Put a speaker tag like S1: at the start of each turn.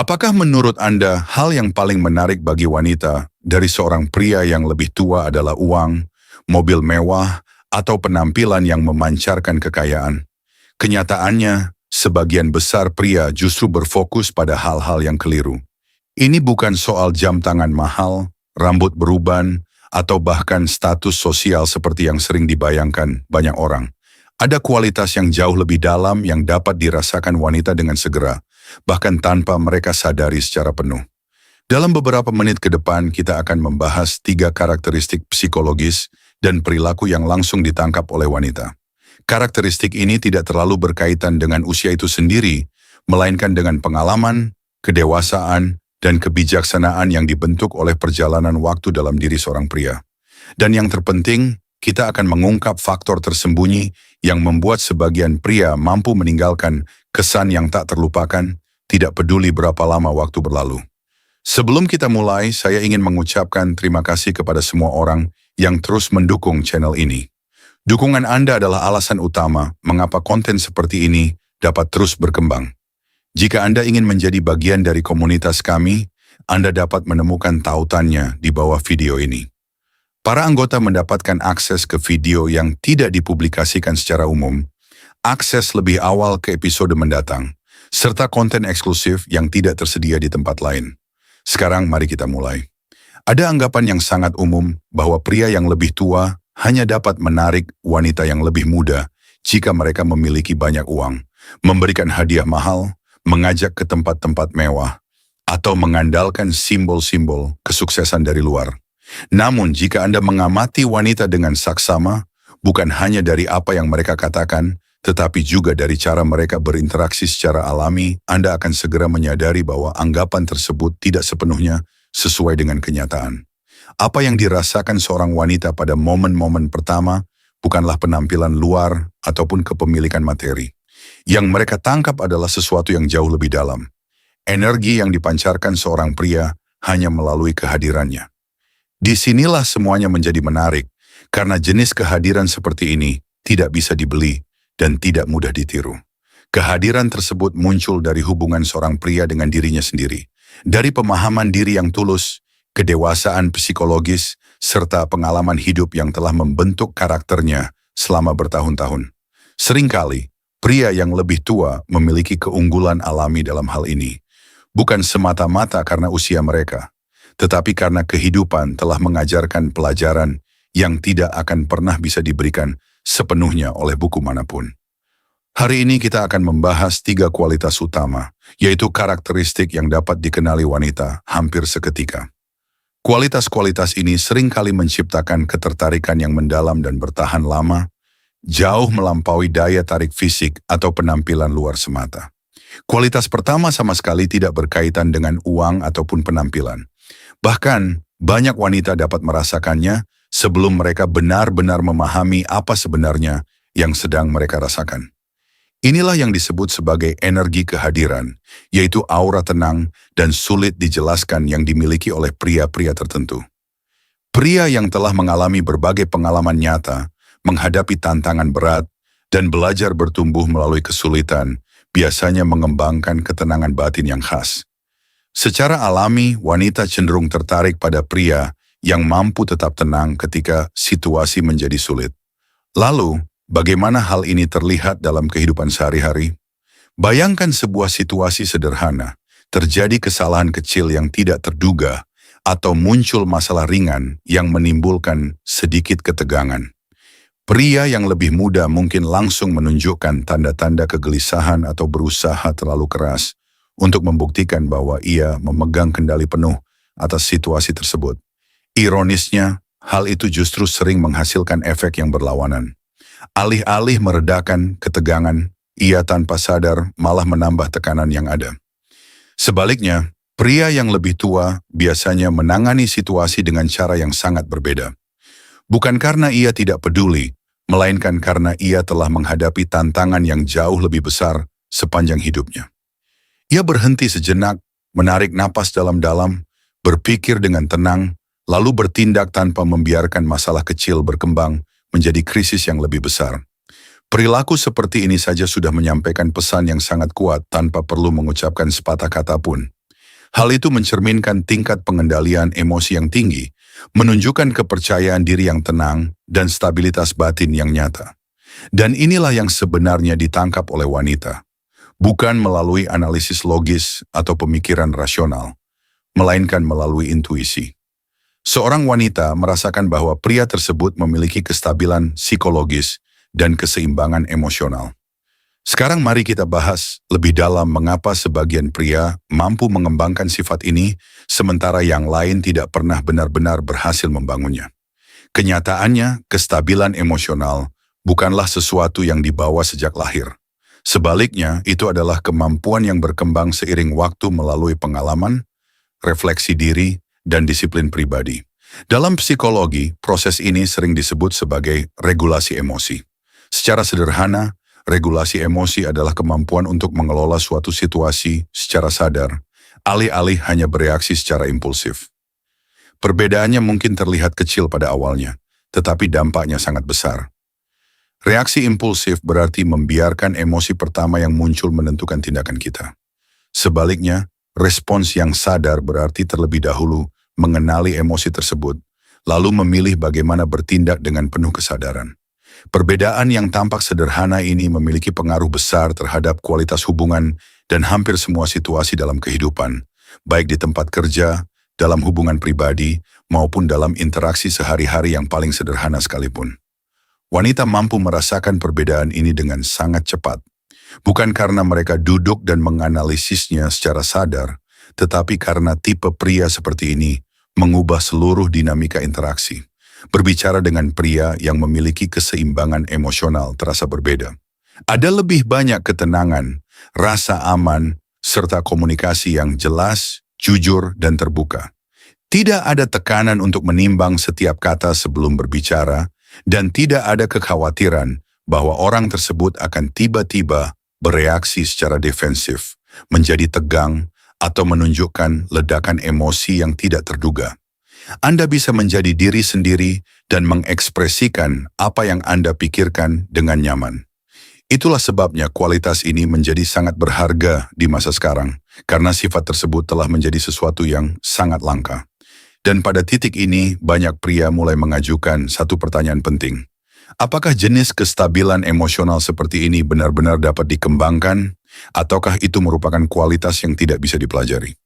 S1: Apakah menurut Anda hal yang paling menarik bagi wanita dari seorang pria yang lebih tua adalah uang, mobil mewah, atau penampilan yang memancarkan kekayaan? Kenyataannya, sebagian besar pria justru berfokus pada hal-hal yang keliru. Ini bukan soal jam tangan mahal, rambut beruban, atau bahkan status sosial seperti yang sering dibayangkan banyak orang. Ada kualitas yang jauh lebih dalam yang dapat dirasakan wanita dengan segera, bahkan tanpa mereka sadari secara penuh. Dalam beberapa menit ke depan, kita akan membahas 3 karakteristik psikologis dan perilaku yang langsung ditangkap oleh wanita. Karakteristik ini tidak terlalu berkaitan dengan usia itu sendiri, melainkan dengan pengalaman, kedewasaan, dan kebijaksanaan yang dibentuk oleh perjalanan waktu dalam diri seorang pria. Dan yang terpenting, kita akan mengungkap faktor tersembunyi yang membuat sebagian pria mampu meninggalkan kesan yang tak terlupakan, tidak peduli berapa lama waktu berlalu. Sebelum kita mulai, saya ingin mengucapkan terima kasih kepada semua orang yang terus mendukung channel ini. Dukungan Anda adalah alasan utama mengapa konten seperti ini dapat terus berkembang. Jika Anda ingin menjadi bagian dari komunitas kami, Anda dapat menemukan tautannya di bawah video ini. Para anggota mendapatkan akses ke video yang tidak dipublikasikan secara umum, akses lebih awal ke episode mendatang, serta konten eksklusif yang tidak tersedia di tempat lain. Sekarang mari kita mulai. Ada anggapan yang sangat umum bahwa pria yang lebih tua hanya dapat menarik wanita yang lebih muda jika mereka memiliki banyak uang, memberikan hadiah mahal, mengajak ke tempat-tempat mewah, atau mengandalkan simbol-simbol kesuksesan dari luar. Namun jika Anda mengamati wanita dengan saksama, bukan hanya dari apa yang mereka katakan, tetapi juga dari cara mereka berinteraksi secara alami, Anda akan segera menyadari bahwa anggapan tersebut tidak sepenuhnya sesuai dengan kenyataan. Apa yang dirasakan seorang wanita pada momen-momen pertama bukanlah penampilan luar ataupun kepemilikan materi. Yang mereka tangkap adalah sesuatu yang jauh lebih dalam. Energi yang dipancarkan seorang pria hanya melalui kehadirannya. Disinilah semuanya menjadi menarik, karena jenis kehadiran seperti ini tidak bisa dibeli dan tidak mudah ditiru. Kehadiran tersebut muncul dari hubungan seorang pria dengan dirinya sendiri, dari pemahaman diri yang tulus, kedewasaan psikologis, serta pengalaman hidup yang telah membentuk karakternya selama bertahun-tahun. Seringkali, pria yang lebih tua memiliki keunggulan alami dalam hal ini, bukan semata-mata karena usia mereka, tetapi karena kehidupan telah mengajarkan pelajaran yang tidak akan pernah bisa diberikan sepenuhnya oleh buku manapun. Hari ini kita akan membahas 3 kualitas utama, yaitu karakteristik yang dapat dikenali wanita hampir seketika. Kualitas-kualitas ini seringkali menciptakan ketertarikan yang mendalam dan bertahan lama, jauh melampaui daya tarik fisik atau penampilan luar semata. Kualitas pertama sama sekali tidak berkaitan dengan uang ataupun penampilan. Bahkan, banyak wanita dapat merasakannya sebelum mereka benar-benar memahami apa sebenarnya yang sedang mereka rasakan. Inilah yang disebut sebagai energi kehadiran, yaitu aura tenang dan sulit dijelaskan yang dimiliki oleh pria-pria tertentu. Pria yang telah mengalami berbagai pengalaman nyata, menghadapi tantangan berat, dan belajar bertumbuh melalui kesulitan, biasanya mengembangkan ketenangan batin yang khas. Secara alami, wanita cenderung tertarik pada pria yang mampu tetap tenang ketika situasi menjadi sulit. Lalu, bagaimana hal ini terlihat dalam kehidupan sehari-hari? Bayangkan sebuah situasi sederhana, terjadi kesalahan kecil yang tidak terduga, atau muncul masalah ringan yang menimbulkan sedikit ketegangan. Pria yang lebih muda mungkin langsung menunjukkan tanda-tanda kegelisahan atau berusaha terlalu keras untuk membuktikan bahwa ia memegang kendali penuh atas situasi tersebut. Ironisnya, hal itu justru sering menghasilkan efek yang berlawanan. Alih-alih meredakan ketegangan, ia tanpa sadar malah menambah tekanan yang ada. Sebaliknya, pria yang lebih tua biasanya menangani situasi dengan cara yang sangat berbeda. Bukan karena ia tidak peduli, melainkan karena ia telah menghadapi tantangan yang jauh lebih besar sepanjang hidupnya. Ia berhenti sejenak, menarik napas dalam-dalam, berpikir dengan tenang, lalu bertindak tanpa membiarkan masalah kecil berkembang menjadi krisis yang lebih besar. Perilaku seperti ini saja sudah menyampaikan pesan yang sangat kuat tanpa perlu mengucapkan sepatah kata pun. Hal itu mencerminkan tingkat pengendalian emosi yang tinggi, menunjukkan kepercayaan diri yang tenang dan stabilitas batin yang nyata. Dan inilah yang sebenarnya ditangkap oleh wanita, bukan melalui analisis logis atau pemikiran rasional, melainkan melalui intuisi. Seorang wanita merasakan bahwa pria tersebut memiliki kestabilan psikologis dan keseimbangan emosional. Sekarang mari kita bahas lebih dalam mengapa sebagian pria mampu mengembangkan sifat ini, sementara yang lain tidak pernah benar-benar berhasil membangunnya. Kenyataannya, kestabilan emosional bukanlah sesuatu yang dibawa sejak lahir. Sebaliknya, itu adalah kemampuan yang berkembang seiring waktu melalui pengalaman, refleksi diri, dan disiplin pribadi. Dalam psikologi, proses ini sering disebut sebagai regulasi emosi. Secara sederhana, regulasi emosi adalah kemampuan untuk mengelola suatu situasi secara sadar, alih-alih hanya bereaksi secara impulsif. Perbedaannya mungkin terlihat kecil pada awalnya, tetapi dampaknya sangat besar. Reaksi impulsif berarti membiarkan emosi pertama yang muncul menentukan tindakan kita. Sebaliknya, respons yang sadar berarti terlebih dahulu mengenali emosi tersebut, lalu memilih bagaimana bertindak dengan penuh kesadaran. Perbedaan yang tampak sederhana ini memiliki pengaruh besar terhadap kualitas hubungan dan hampir semua situasi dalam kehidupan, baik di tempat kerja, dalam hubungan pribadi, maupun dalam interaksi sehari-hari yang paling sederhana sekalipun. Wanita mampu merasakan perbedaan ini dengan sangat cepat, bukan karena mereka duduk dan menganalisisnya secara sadar, tetapi karena tipe pria seperti ini mengubah seluruh dinamika interaksi. Berbicara dengan pria yang memiliki keseimbangan emosional terasa berbeda. Ada lebih banyak ketenangan, rasa aman, serta komunikasi yang jelas, jujur, dan terbuka. Tidak ada tekanan untuk menimbang setiap kata sebelum berbicara, dan tidak ada kekhawatiran bahwa orang tersebut akan tiba-tiba bereaksi secara defensif, menjadi tegang, atau menunjukkan ledakan emosi yang tidak terduga. Anda bisa menjadi diri sendiri dan mengekspresikan apa yang Anda pikirkan dengan nyaman. Itulah sebabnya kualitas ini menjadi sangat berharga di masa sekarang, karena sifat tersebut telah menjadi sesuatu yang sangat langka. Dan pada titik ini, banyak pria mulai mengajukan satu pertanyaan penting. Apakah jenis kestabilan emosional seperti ini benar-benar dapat dikembangkan, ataukah itu merupakan kualitas yang tidak bisa dipelajari?